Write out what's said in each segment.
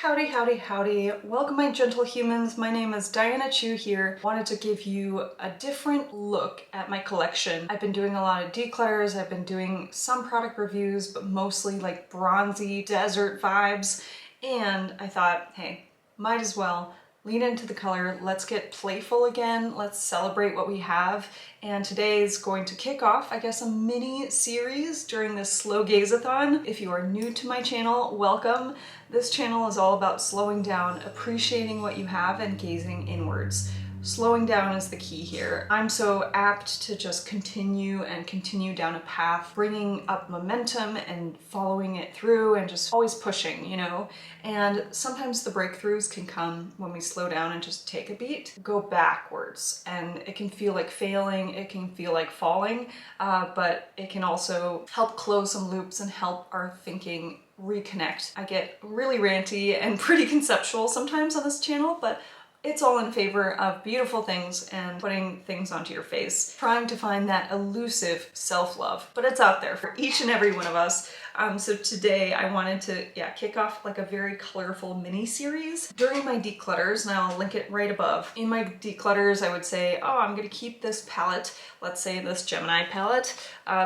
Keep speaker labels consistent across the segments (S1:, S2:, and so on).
S1: Howdy, howdy, howdy. Welcome my gentle humans. My name is Diana Chu here. Wanted to give you a different look at my collection. I've been doing a lot of declutters. I've been doing some product reviews, but mostly like bronzy desert vibes. And I thought, hey, might as well lean into the color. Let's get playful again. Let's celebrate what we have. And today is going to kick off, I guess, a mini series during this Slowgazathon. If you are new to my channel, welcome. This channel is all about slowing down, appreciating what you have, and gazing inwards. Slowing down is the key here. I'm so apt to just continue down a path, bringing up momentum and following it through and just always pushing, you know? And sometimes the breakthroughs can come when we slow down and just take a beat, go backwards. And it can feel like failing, it can feel like falling, but it can also help close some loops and help our thinking reconnect. I get really ranty and pretty conceptual sometimes on this channel, but it's all in favor of beautiful things and putting things onto your face, trying to find that elusive self-love, but it's out there for each and every one of us. So today I wanted to, kick off like a very colorful mini series during my declutters, and I'll link it right above. In my declutters, I would say, oh, I'm gonna keep this palette, let's say this Gemini palette,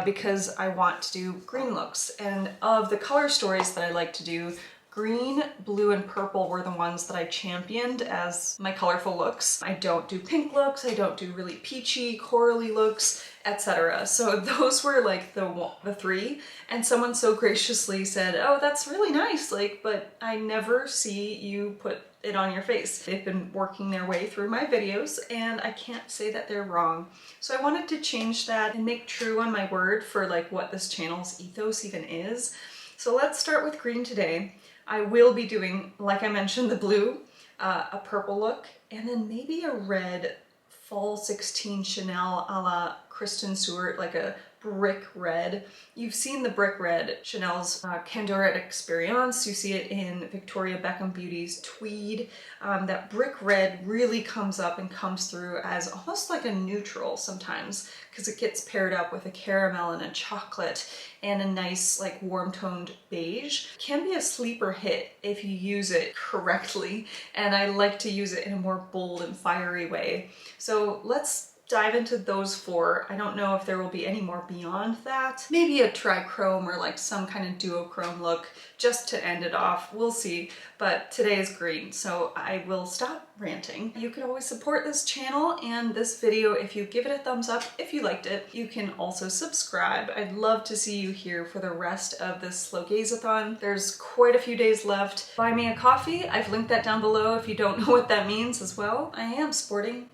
S1: because I want to do green looks. And of the color stories that I like to do, green, blue, and purple were the ones that I championed as my colorful looks. I don't do pink looks, I don't do really peachy, corally looks, etc. So those were like the three, and someone so graciously said, oh, that's really nice, like, but I never see you put it on your face. They've been working their way through my videos, and I can't say that they're wrong. So I wanted to change that and make true on my word for like what this channel's ethos even is. So let's start with green today. I will be doing, like I mentioned, the blue, a purple look, and then maybe a red Fall 16 Chanel a la Kristen Stewart, like a brick red. You've seen the brick red, Chanel's Candor et Experience. You see it in Victoria Beckham Beauty's Tweed. That brick red really comes up and comes through as almost like a neutral sometimes, because it gets paired up with a caramel and a chocolate and a nice like warm toned beige. Can be a sleeper hit if you use it correctly, and I like to use it in a more bold and fiery way. So let's dive into those four. I don't know if there will be any more beyond that. Maybe a trichrome or like some kind of duochrome look just to end it off. We'll see. But today is green, so I will stop ranting. You can always support this channel and this video if you give it a thumbs up if you liked it. You can also subscribe. I'd love to see you here for the rest of this Slowgazathon. There's quite a few days left. Buy me a coffee. I've linked that down below if you don't know what that means as well. I am sporting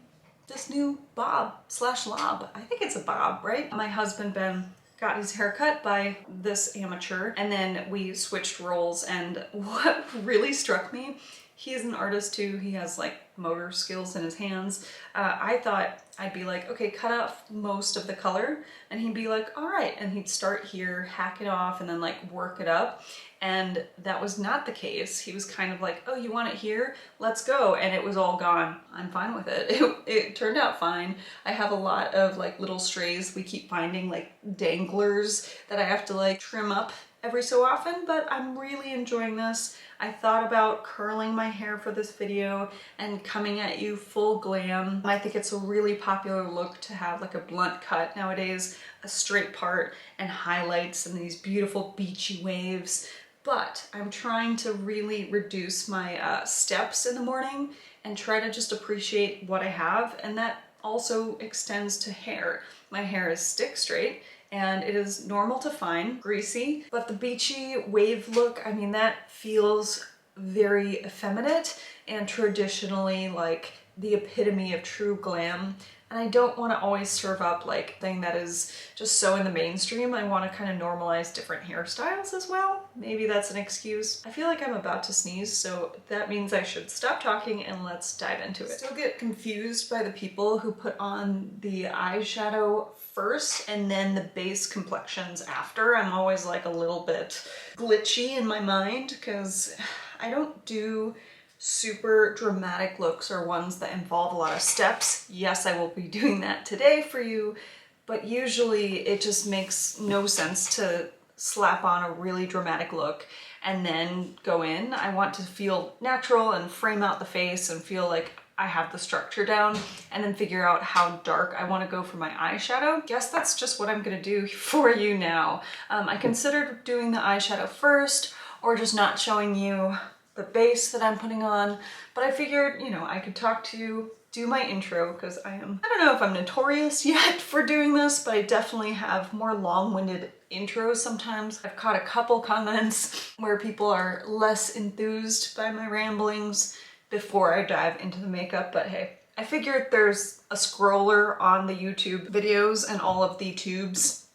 S1: this new bob/lob. I think it's a bob, right? My husband Ben got his hair cut by this amateur, and then we switched roles, and what really struck me, he's an artist too. He has like motor skills in his hands. I thought I'd be like, okay, cut off most of the color, and he'd be like, all right, and he'd start here, hack it off, and then like work it up. And that was not the case. He was kind of like, oh, you want it here? Let's go. And it was all gone. I'm fine with it. It turned out fine. I have a lot of like little strays. We keep finding like danglers that I have to like trim up every so often, but I'm really enjoying this. I thought about curling my hair for this video and coming at you full glam. I think it's a really popular look to have like a blunt cut nowadays, a straight part and highlights and these beautiful beachy waves. But I'm trying to really reduce my steps in the morning and try to just appreciate what I have, and that also extends to hair. My hair is stick straight and it is normal to fine, greasy, but the beachy wave look, I mean, that feels very effeminate and traditionally like the epitome of true glam. And I don't want to always serve up like a thing that is just so in the mainstream. I want to kind of normalize different hairstyles as well. Maybe that's an excuse. I feel like I'm about to sneeze, so that means I should stop talking and let's dive into it. Still get confused by the people who put on the eyeshadow first and then the base complexions after. I'm always like a little bit glitchy in my mind because I don't do super dramatic looks or ones that involve a lot of steps. Yes, I will be doing that today for you, but usually it just makes no sense to slap on a really dramatic look and then go in. I want to feel natural and frame out the face and feel like I have the structure down, and then figure out how dark I want to go for my eyeshadow. Guess that's just what I'm gonna do for you now. I considered doing the eyeshadow first or just not showing you the base that I'm putting on, but I figured, you know, I could talk to you, do my intro, because I don't know if I'm notorious yet for doing this, but I definitely have more long-winded intros sometimes. I've caught a couple comments where people are less enthused by my ramblings before I dive into the makeup, but hey, I figured there's a scroller on the YouTube videos and all of the tubes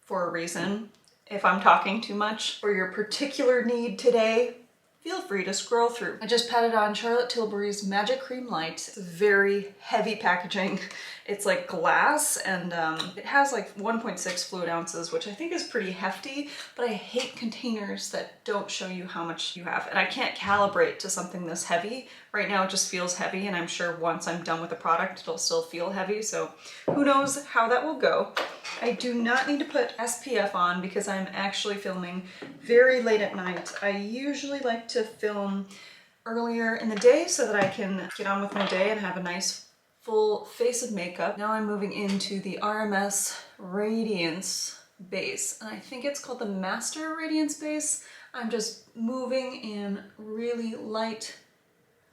S1: for a reason. If I'm talking too much for your particular need today, feel free to scroll through. I just patted on Charlotte Tilbury's Magic Cream Light. It's very heavy packaging. It's like glass, and it has like 1.6 fluid ounces, which I think is pretty hefty, but I hate containers that don't show you how much you have. And I can't calibrate to something this heavy. Right now it just feels heavy, and I'm sure once I'm done with the product, it'll still feel heavy. So who knows how that will go. I do not need to put SPF on because I'm actually filming very late at night. I usually like to film earlier in the day so that I can get on with my day and have a nice full face of makeup. Now I'm moving into the RMS Radiance Base, and I think it's called the Master Radiance Base. I'm just moving in really light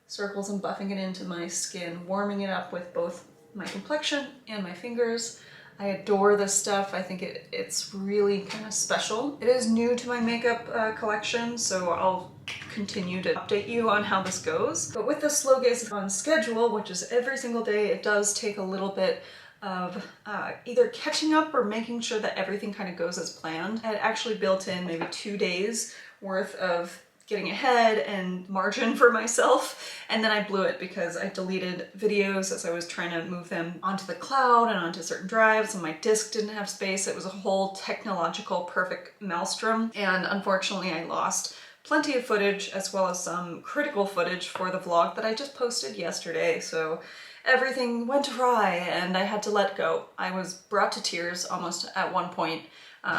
S1: circles and buffing it into my skin, warming it up with both my complexion and my fingers. I adore this stuff. I think it's really kind of special. It is new to my makeup collection, so I'll continue to update you on how this goes. But with the Slowgazathon schedule, which is every single day, it does take a little bit of either catching up or making sure that everything kind of goes as planned. I had actually built in maybe 2 days worth of getting ahead and margin for myself, and then I blew it because I deleted videos as I was trying to move them onto the cloud and onto certain drives, and my disk didn't have space. It was a whole technological perfect maelstrom, and unfortunately I lost plenty of footage as well as some critical footage for the vlog that I just posted yesterday. So everything went awry and I had to let go. I was brought to tears almost at one point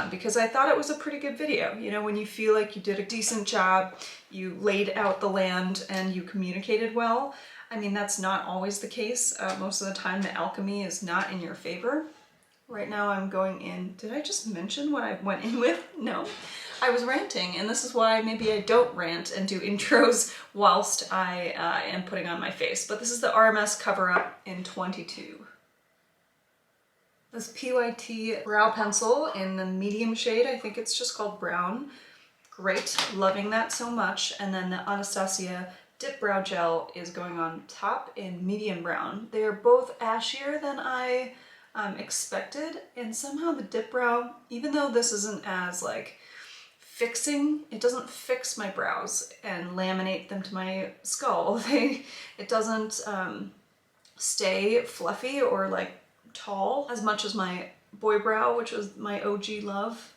S1: because I thought it was a pretty good video. You know, when you feel like you did a decent job, you laid out the land and you communicated well. I mean, that's not always the case. Most of the time the alchemy is not in your favor. Right now I'm going in, did I just mention what I went in with? No. I was ranting, and this is why maybe I don't rant and do intros whilst I am putting on my face. But this is the RMS Cover-Up in 22. This PYT brow pencil in the medium shade, I think it's just called brown. Great, loving that so much. And then the Anastasia Dip Brow Gel is going on top in medium brown. They are both ashier than I expected, and somehow the Dip Brow, even though this isn't as like fixing, it doesn't fix my brows and laminate them to my skull. It doesn't stay fluffy or like tall as much as my boy brow, which was my OG love.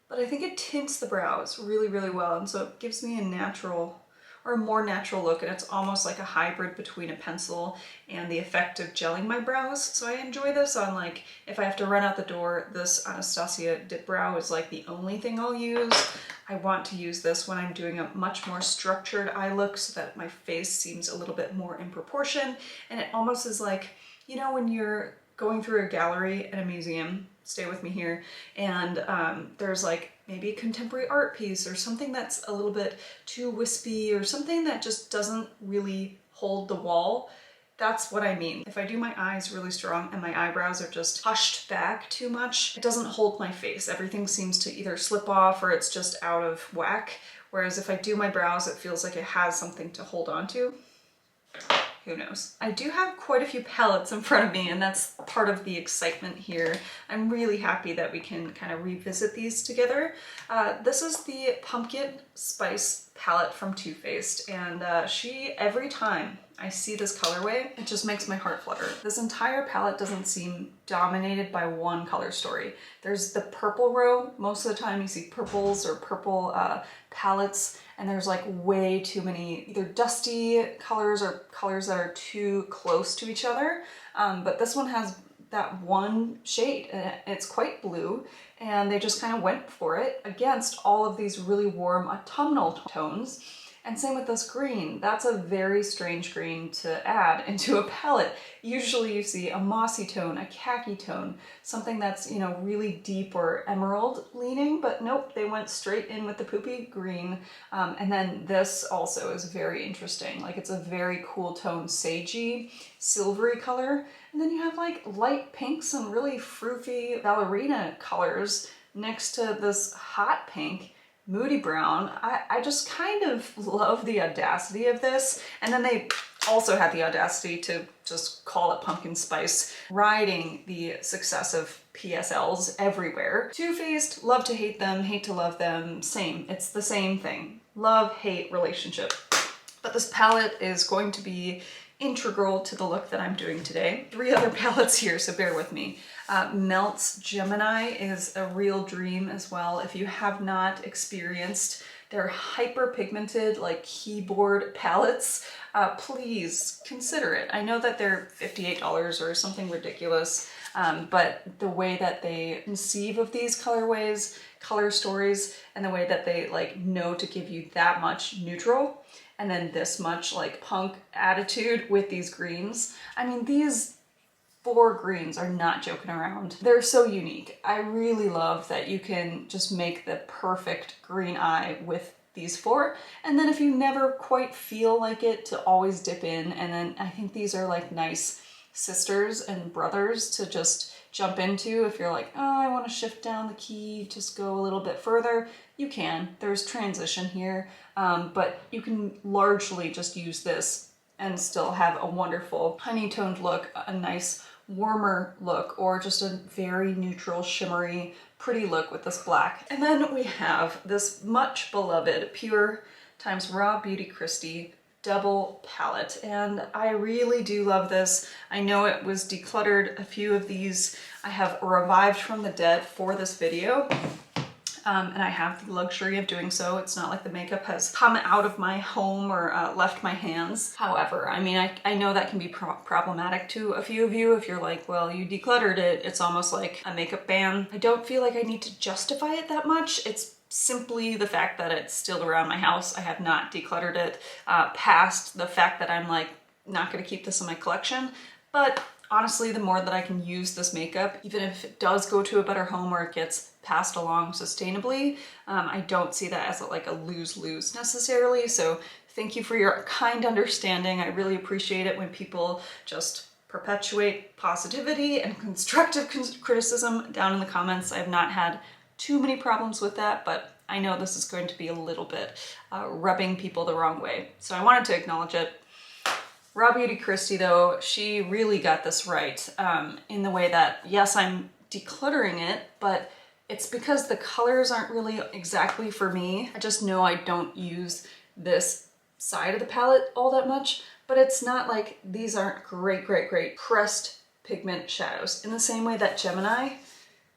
S1: But I think it tints the brows really, really well, and so it gives me a natural or a more natural look, and it's almost like a hybrid between a pencil and the effect of gelling my brows. So I enjoy this on, like, if I have to run out the door, this Anastasia Dip Brow is like the only thing I'll use. I want to use this when I'm doing a much more structured eye look so that my face seems a little bit more in proportion, and it almost is like, you know, when you're going through a gallery at a museum, stay with me here, and there's like maybe a contemporary art piece or something that's a little bit too wispy or something that just doesn't really hold the wall. That's what I mean. If I do my eyes really strong and my eyebrows are just pushed back too much, it doesn't hold my face. Everything seems to either slip off or it's just out of whack. Whereas if I do my brows, it feels like it has something to hold on to. Who knows? I do have quite a few palettes in front of me, and that's part of the excitement here. I'm really happy that we can kind of revisit these together. This is the Pumpkin Spice palette from Too Faced, and every time I see this colorway, it just makes my heart flutter. This entire palette doesn't seem dominated by one color story. There's the purple row. Most of the time you see purples or purple palettes, and there's like way too many either dusty colors or colors that are too close to each other. But this one has that one shade. It's quite blue, and they just kind of went for it against all of these really warm autumnal tones. And same with this green. That's a very strange green to add into a palette. Usually you see a mossy tone, a khaki tone, something that's, you know, really deep or emerald leaning, but nope, they went straight in with the poopy green. And then this also is very interesting. Like, it's a very cool tone, sagey, silvery color. And then you have like light pinks and really fruity ballerina colors next to this hot pink. Moody brown. I just kind of love the audacity of this. And then they also had the audacity to just call it pumpkin spice, riding the success of PSLs everywhere. Too Faced, love to hate them, hate to love them, same. It's the same thing. Love-hate relationship. But this palette is going to be integral to the look that I'm doing today. 3 other palettes here, so bear with me. Melt's Gemini is a real dream as well. If you have not experienced their hyper pigmented, like keyboard palettes, please consider it. I know that they're $58 or something ridiculous, but the way that they conceive of these colorways, color stories, and the way that they like know to give you that much neutral and then this much like punk attitude with these greens. I mean, these 4 greens are not joking around. They're so unique. I really love that you can just make the perfect green eye with these 4. And then if you never quite feel like it, to always dip in. And then I think these are like nice sisters and brothers to just jump into. If you're like, oh, I want to shift down the key, just go a little bit further, you can. There's transition here, but you can largely just use this and still have a wonderful honey-toned look, a nice warmer look, or just a very neutral, shimmery, pretty look with this black. And then we have this much beloved Pure times Rawbeautikristi double palette, and I really do love this. I know it was decluttered, a few of these I have revived from the dead for this video. And I have the luxury of doing so. It's not like the makeup has come out of my home or left my hands. However, I mean, I know that can be problematic to a few of you if you're like, well, you decluttered it. It's almost like a makeup ban. I don't feel like I need to justify it that much. It's simply the fact that it's still around my house. I have not decluttered it past the fact that I'm like not gonna keep this in my collection. But honestly, the more that I can use this makeup, even if it does go to a better home or it gets passed along sustainably, I don't see that as like a lose-lose necessarily. So thank you for your kind understanding. I really appreciate it when people just perpetuate positivity and constructive criticism down in the comments. I've not had too many problems with that, but I know this is going to be a little bit rubbing people the wrong way. So I wanted to acknowledge it. Rawbeautikristi though, she really got this right in the way that, yes, I'm decluttering it, but it's because the colors aren't really exactly for me. I just know I don't use this side of the palette all that much, but it's not like these aren't great pressed pigment shadows. In the same way that Gemini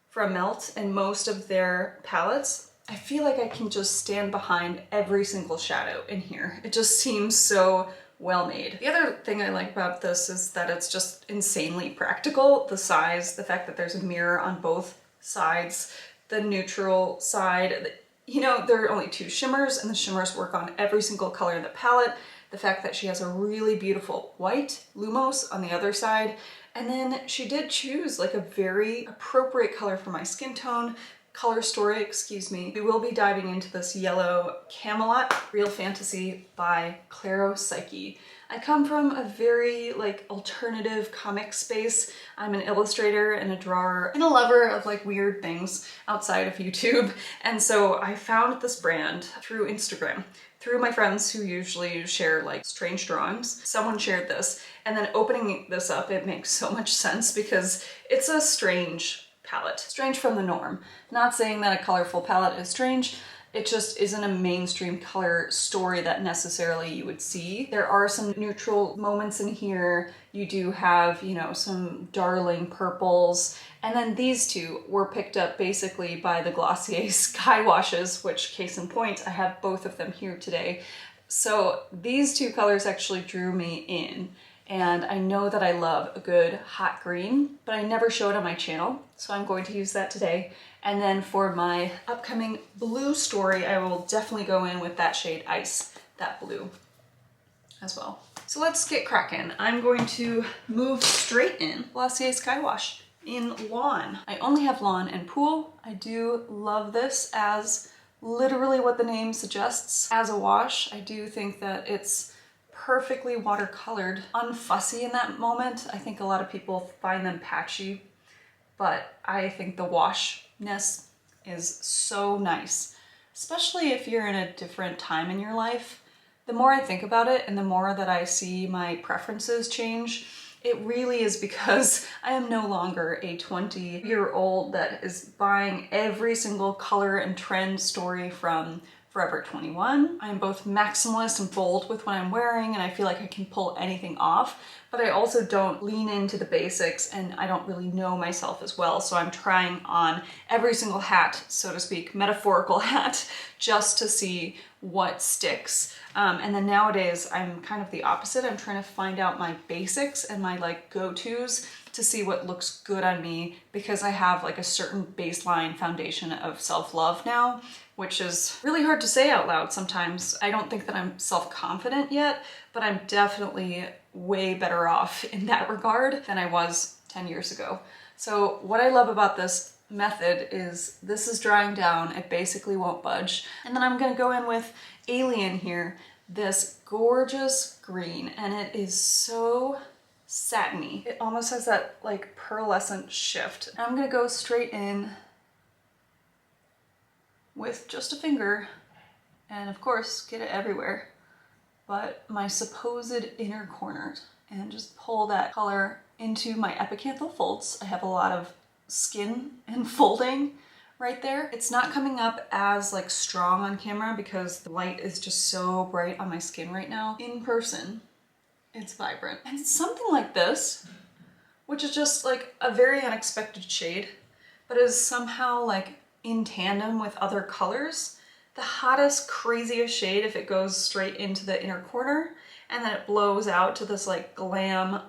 S1: from Melt and most of their palettes, I feel like I can just stand behind every single shadow in here. It just seems so well made. The other thing I like about this is that it's just insanely practical. The size, the fact that there's a mirror on both sides, the neutral side, you know, there are only 2 shimmers and the shimmers work on every single color in the palette. The fact that she has a really beautiful white Lumos on the other side. And then she did choose like a very appropriate color for my skin tone. Color story, excuse me. We will be diving into this yellow Camelot Real Fantasy by Claropsyche. I come from a very like alternative comic space. I'm an illustrator and a drawer and a lover of like weird things outside of YouTube. And so I found this brand through Instagram, through my friends who usually share like strange drawings. Someone shared this, and then opening this up, it makes so much sense because it's a strange palette. Strange from the norm. Not saying that a colorful palette is strange, it just isn't a mainstream color story that necessarily you would see. There are some neutral moments in here. You do have, you know, some darling purples. And then these 2 were picked up basically by the Glossier Skywashes, which, case in point, I have both of them here today. So these 2 colors actually drew me in. and I know that I love a good hot green, but I never show it on my channel, so I'm going to use that today. And then for my upcoming blue story, I will definitely go in with that shade Ice, that blue as well. So let's get cracking. I'm going to move straight in Glossier Skywash in Lawn. I only have Lawn and Pool. I do love this as literally what the name suggests. As a wash, I do think that it's perfectly watercolored, unfussy in that moment. I think a lot of people find them patchy, but I think the washness is so nice, especially if you're in a different time in your life. The more I think about it and the more that I see my preferences change, it really is because I am no longer a 20-year-old that is buying every single color and trend story from Forever 21. I'm both maximalist and bold with what I'm wearing, and I feel like I can pull anything off, but I also don't lean into the basics, and I don't really know myself as well, so I'm trying on every single hat, so to speak, metaphorical hat, just to see what sticks. And then nowadays I'm kind of the opposite. I'm trying to find out my basics and my like go-tos to see what looks good on me, because I have like a certain baseline foundation of self-love now, which is really hard to say out loud sometimes. I don't think that I'm self-confident yet, but I'm definitely way better off in that regard than I was 10 years ago. So what I love about this method is this is drying down, it basically won't budge. And then I'm gonna go in with Alien here, this gorgeous green, and it is so satiny. It almost has that like pearlescent shift. And I'm gonna go straight in with just a finger, and of course get it everywhere, but my supposed inner corner, and just pull that color into my epicanthal folds. I have a lot of skin and folding right there. It's not coming up as like strong on camera because the light is just so bright on my skin right now. In person, it's vibrant. And it's something like this, which is just like a very unexpected shade, but is somehow like in tandem with other colors. The hottest, craziest shade if it goes straight into the inner corner, and then it blows out to this like glam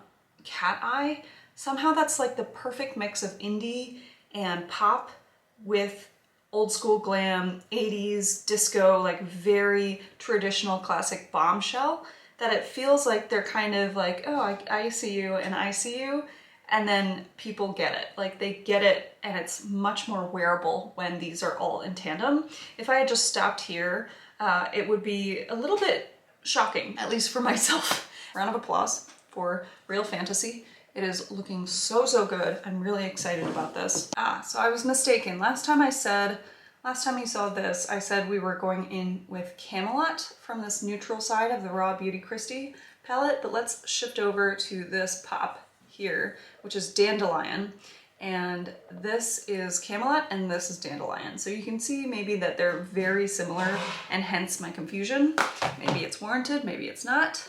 S1: cat eye. Somehow that's like the perfect mix of indie and pop with old school glam, 80s disco, like very traditional classic bombshell, that it feels like they're kind of like, oh, I see you and I see you, and then people get it. Like they get it, and it's much more wearable when these are all in tandem. If I had just stopped here, it would be a little bit shocking, at least for myself. Round of applause for Real Fantasy. It is looking so, so good. I'm really excited about this. So I was mistaken. Last time you saw this, I said we were going in with Camelot from this neutral side of the Rawbeautikristi palette, but let's shift over to this pop here, which is Dandelion. And this is Camelot and this is Dandelion. So you can see maybe that they're very similar, and hence my confusion. Maybe it's warranted, maybe it's not.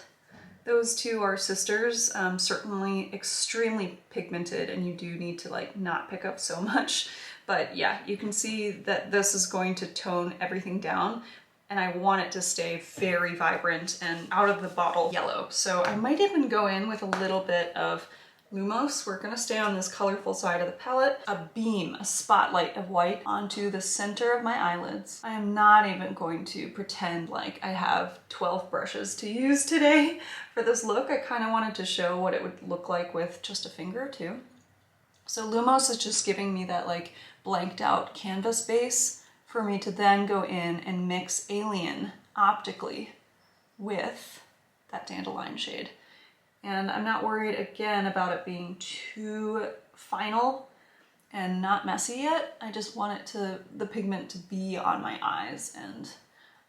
S1: Those two are sisters, certainly extremely pigmented, and you do need to like not pick up so much. But yeah, you can see that this is going to tone everything down, and I want it to stay very vibrant and out of the bottle yellow. So I might even go in with a little bit of Lumos. We're gonna stay on this colorful side of the palette. A beam, a spotlight of white onto the center of my eyelids. I am not even going to pretend like I have 12 brushes to use today for this look. I kind of wanted to show what it would look like with just a finger or two. So Lumos is just giving me that like blanked out canvas base for me to then go in and mix Alien optically with that Dandelion shade. And I'm not worried again about it being too final and not messy yet. I just want it to, the pigment to be on my eyes and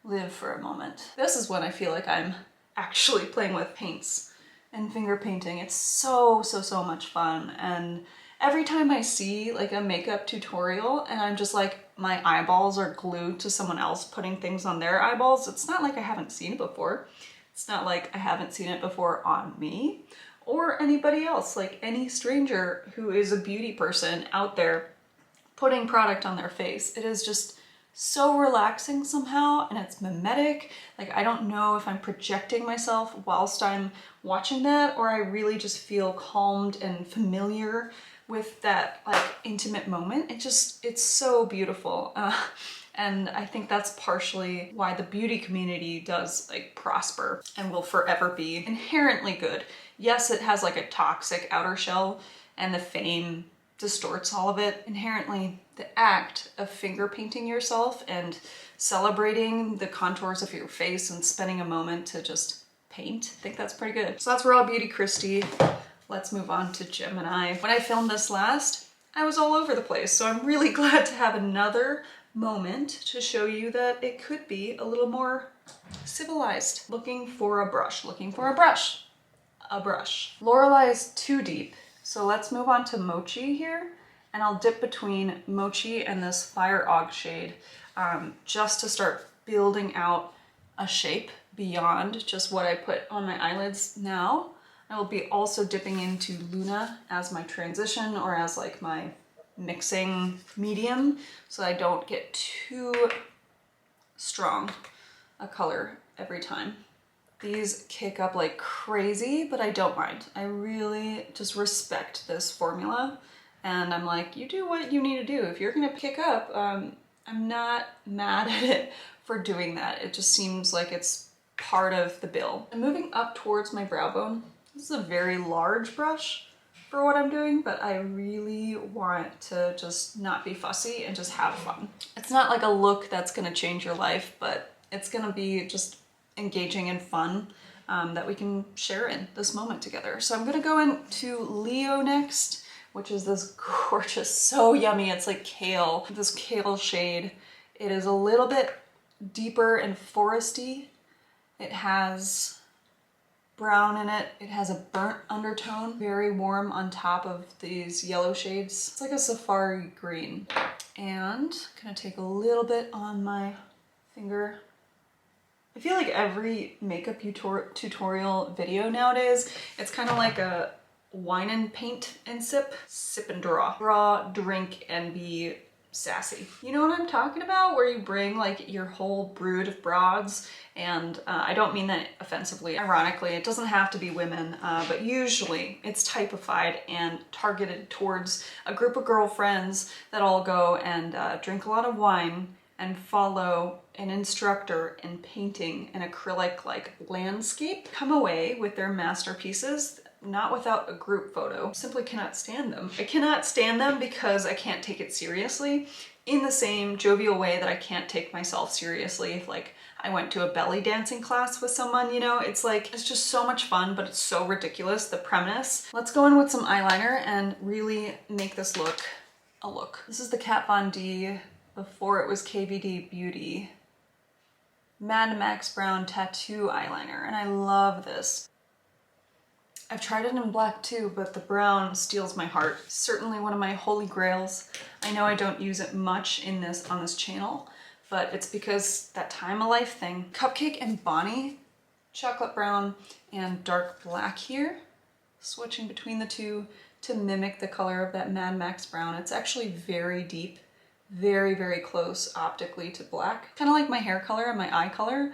S1: live for a moment. This is when I feel like I'm actually playing with paints and finger painting. It's so, so, so much fun. And every time I see like a makeup tutorial and I'm just like, my eyeballs are glued to someone else putting things on their eyeballs, it's not like I haven't seen it before. It's not like I haven't seen it before on me or anybody else, like any stranger who is a beauty person out there putting product on their face. It is just so relaxing somehow, and it's mimetic. Like, I don't know if I'm projecting myself whilst I'm watching that, or I really just feel calmed and familiar with that like intimate moment. It's so beautiful. And I think that's partially why the beauty community does like prosper and will forever be inherently good. Yes, it has like a toxic outer shell and the fame distorts all of it. Inherently, the act of finger painting yourself and celebrating the contours of your face and spending a moment to just paint, I think that's pretty good. So that's Rawbeautikristi. Let's move on to Gemini. When I filmed this last, I was all over the place, so I'm really glad to have another moment to show you that it could be a little more civilized. Looking for a brush, looking for a brush. A brush. Lorelei is too deep, so let's move on to Mochi here, and I'll dip between Mochi and this Fire Ogg shade just to start building out a shape beyond just what I put on my eyelids now. I will be also dipping into Luna as my transition or as like my mixing medium, so I don't get too strong a color every time. These kick up like crazy, but I don't mind. I really just respect this formula, and I'm like, you do what you need to do. If you're gonna kick up, I'm not mad at it for doing that. It just seems like it's part of the bill. I'm moving up towards my brow bone. This is a very large brush for what I'm doing, but I really want to just not be fussy and just have fun. It's not like a look that's gonna change your life, but it's gonna be just engaging and fun that we can share in this moment together. So I'm gonna go into Leo next, which is this gorgeous, so yummy. It's like kale, this kale shade. It is a little bit deeper and foresty. It has brown in it. It has a burnt undertone, very warm on top of these yellow shades. It's like a safari green. And I'm gonna take a little bit on my finger. I feel like every makeup tutorial video nowadays, it's kind of like a wine and paint and sip. Sip and draw. Draw, drink, and be sassy. You know what I'm talking about? Where you bring like your whole brood of broads, and I don't mean that offensively. Ironically, it doesn't have to be women, but usually it's typified and targeted towards a group of girlfriends that all go and drink a lot of wine and follow an instructor in painting an acrylic like landscape, come away with their masterpieces, not without a group photo. Simply cannot stand them. I cannot stand them because I can't take it seriously in the same jovial way that I can't take myself seriously if like I went to a belly dancing class with someone, you know? It's like, it's just so much fun, but it's so ridiculous, the premise. Let's go in with some eyeliner and really make this look a look. This is the Kat Von D before it was KVD Beauty Mad Max Brown Tattoo eyeliner, and I love this. I've tried it in black too, but the brown steals my heart. Certainly one of my holy grails. I know I don't use it much on this channel, but it's because that time of life thing. Cupcake and Bonnie, chocolate brown and dark black here. Switching between the two to mimic the color of that Mad Max Brown. It's actually very deep, very, very close optically to black. Kind of like my hair color and my eye color.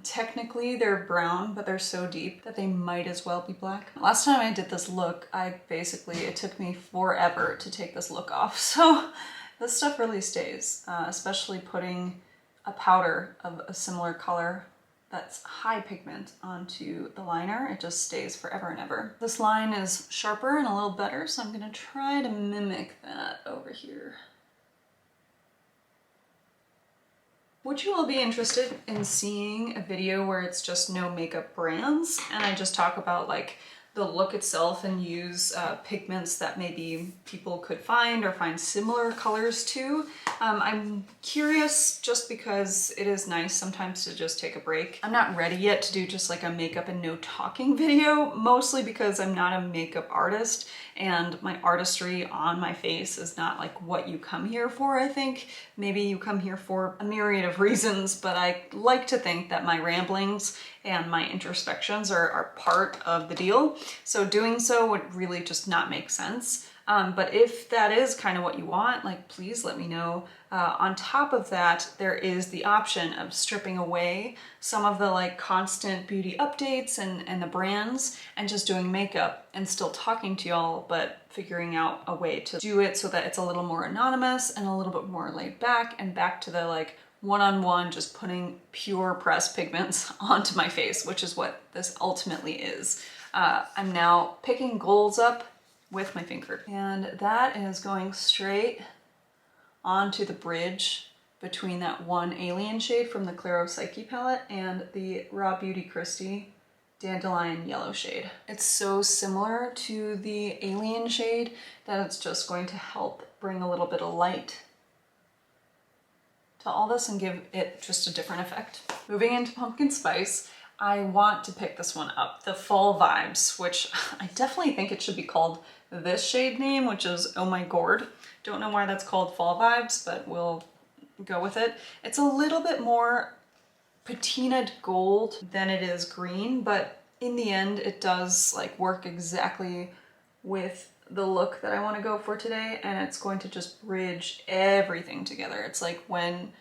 S1: Technically they're brown, but they're so deep that they might as well be black. Last time I did this look, it took me forever to take this look off. So this stuff really stays, especially putting a powder of a similar color that's high pigment onto the liner. It just stays forever and ever. This line is sharper and a little better, so I'm gonna try to mimic that over here. Would you all be interested in seeing a video where it's just no makeup brands and I just talk about like the look itself and use pigments that maybe people could find or find similar colors to? I'm curious just because it is nice sometimes to just take a break. I'm not ready yet to do just like a makeup and no talking video, mostly because I'm not a makeup artist and my artistry on my face is not like what you come here for, I think. Maybe you come here for a myriad of reasons, but I like to think that my ramblings and my introspections are part of the deal. So doing so would really just not make sense. But if that is kind of what you want, like, please let me know. On top of that, there is the option of stripping away some of the like constant beauty updates and the brands and just doing makeup and still talking to y'all, but figuring out a way to do it so that it's a little more anonymous and a little bit more laid back and back to the like one-on-one, just putting pure pressed pigments onto my face, which is what this ultimately is. I'm now picking golds up with my finger, and that is going straight onto the bridge between that one alien shade from the Claropsyche palette and the Rawbeautikristi Dandelion Yellow shade. It's so similar to the alien shade that it's just going to help bring a little bit of light to all this and give it just a different effect. Moving into pumpkin spice, I want to pick this one up, the Fall Vibes, which I definitely think it should be called this shade name, which is Oh My Gourd. Don't know why that's called Fall Vibes, but we'll go with it. It's a little bit more patinaed gold than it is green, but in the end it does like work exactly with the look that I want to go for today, and it's going to just bridge everything together. It's like when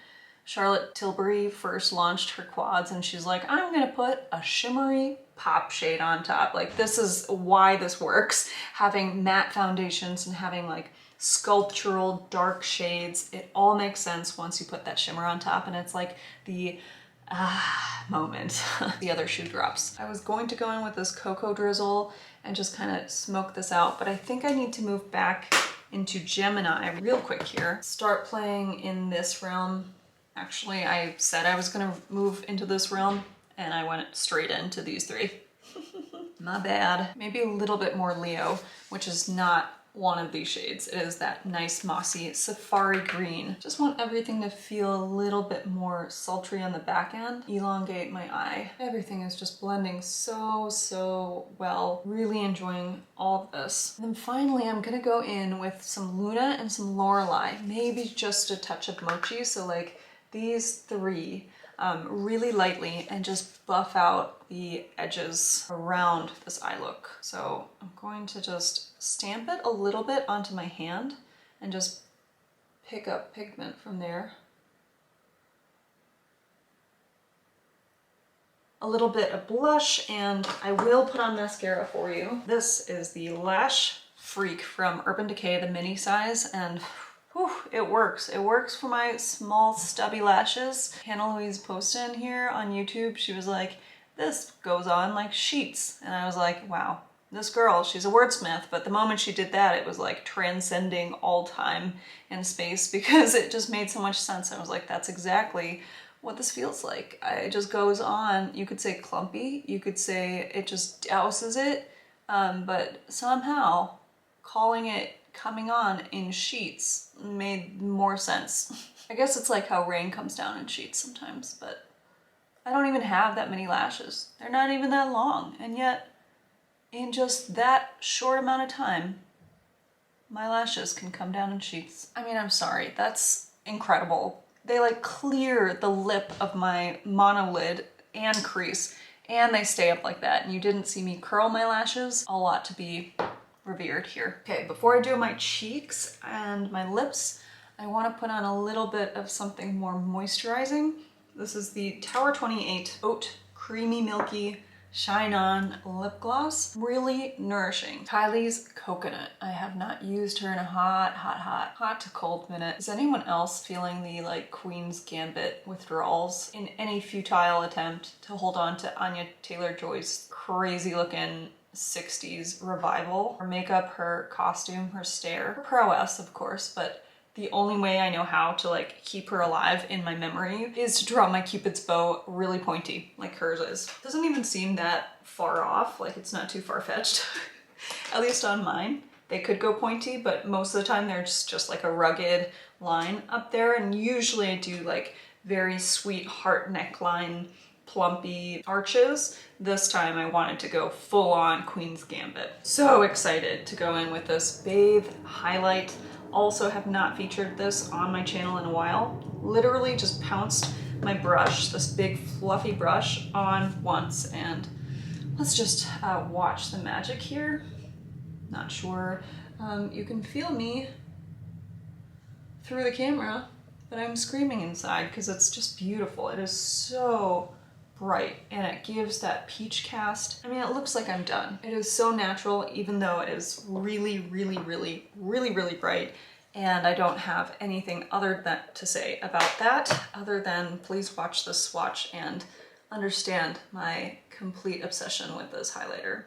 S1: Charlotte Tilbury first launched her quads and she's like, I'm gonna put a shimmery pop shade on top. Like, this is why this works. Having matte foundations and having like sculptural dark shades, it all makes sense once you put that shimmer on top, and it's like the moment. The other shoe drops. I was going to go in with this cocoa drizzle and just kind of smoke this out, but I think I need to move back into Gemini real quick here. Start playing in this realm. Actually, I said I was gonna move into this realm and I went straight into these three. My bad. Maybe a little bit more Leo, which is not one of these shades. It is that nice mossy safari green. Just want everything to feel a little bit more sultry on the back end. Elongate my eye. Everything is just blending so well. Really enjoying all of this. And then finally, I'm gonna go in with some Luna and some Lorelei. Maybe just a touch of Mochi. So like these three really lightly, and just buff out the edges around this eye look. So I'm going to just stamp it a little bit onto my hand and just pick up pigment from there. A little bit of blush, and I will put on mascara for you. This is the Lash Freak from Urban Decay, the mini size, and whew, it works. It works for my small stubby lashes. Hannah Louise posted in here on YouTube, she was like, this goes on like sheets. And I was like, wow, this girl, she's a wordsmith. But the moment she did that, it was like transcending all time and space, because it just made so much sense. I was like, that's exactly what this feels like. It just goes on. You could say clumpy, you could say it just douses it, but somehow calling it coming on in sheets made more sense. I guess it's like how rain comes down in sheets sometimes, but I don't even have that many lashes. They're not even that long, and yet in just that short amount of time, my lashes can come down in sheets. I mean, I'm sorry, that's incredible. They like clear the lip of my monolid and crease, and they stay up like that, and you didn't see me curl my lashes. A lot to be revered here. Okay, before I do my cheeks and my lips, I want to put on a little bit of something more moisturizing. This is the Tower 28 Oat Creamy Milky ShineOn Lip Gloss. Really nourishing. Kylie's Coconut. I have not used her in a hot to cold minute. Is anyone else feeling the like Queen's Gambit withdrawals in any futile attempt to hold on to Anya Taylor-Joy's crazy looking 60s revival? Her makeup, her costume, her stare, her prowess, of course, but the only way I know how to like keep her alive in my memory is to draw my Cupid's bow really pointy, like hers is. Doesn't even seem that far off, like it's not too far-fetched. At least on mine. They could go pointy, but most of the time they're just like a rugged line up there, and usually I do like very sweet heart neckline, plumpy arches. This time I wanted to go full on Queen's Gambit. So excited to go in with this Bathe Highlight. Also have not featured this on my channel in a while. Literally just pounced my brush, this big fluffy brush, on once, and let's just watch the magic here. Not sure You can feel me through the camera, but I'm screaming inside because it's just beautiful. It is so bright and it gives that peach cast. I mean, it looks like I'm done. It is so natural, even though it is really, really, really, really, really bright. And I don't have anything other to say about that, other than please watch this swatch and understand my complete obsession with this highlighter.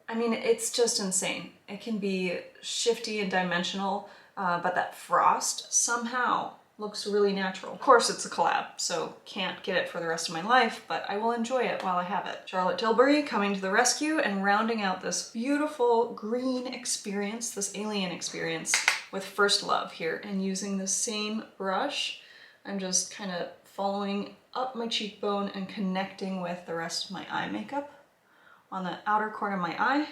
S1: I mean, it's just insane. It can be shifty and dimensional, but that frost somehow looks really natural. Of course, it's a collab, so can't get it for the rest of my life, but I will enjoy it while I have it. Charlotte Tilbury coming to the rescue and rounding out this beautiful green experience, this alien experience, with First Love here, and using the same brush. I'm just kind of following up my cheekbone and connecting with the rest of my eye makeup on the outer corner of my eye.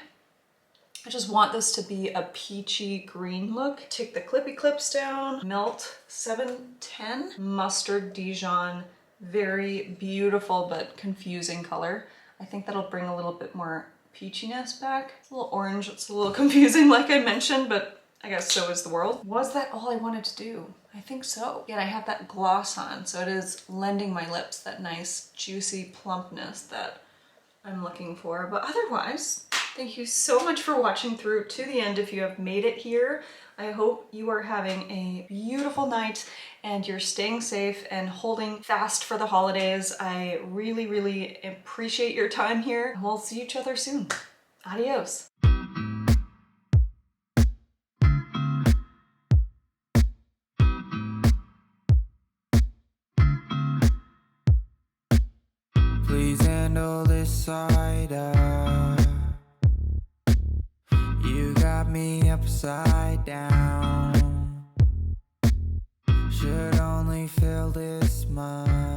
S1: I just want this to be a peachy green look. Take the clippy clips down, Melt 710, Mustard Dijon, very beautiful but confusing color. I think that'll bring a little bit more peachiness back. It's a little orange, it's a little confusing like I mentioned, but I guess so is the world. Was that all I wanted to do? I think so. Yet I have that gloss on, so it is lending my lips that nice juicy plumpness that I'm looking for. But otherwise, thank you so much for watching through to the end if you have made it here. I hope you are having a beautiful night and you're staying safe and holding fast for the holidays. I really, really appreciate your time here. We'll see each other soon. Adios.
S2: Please handle this side up. You got me upside down. Should only feel this much.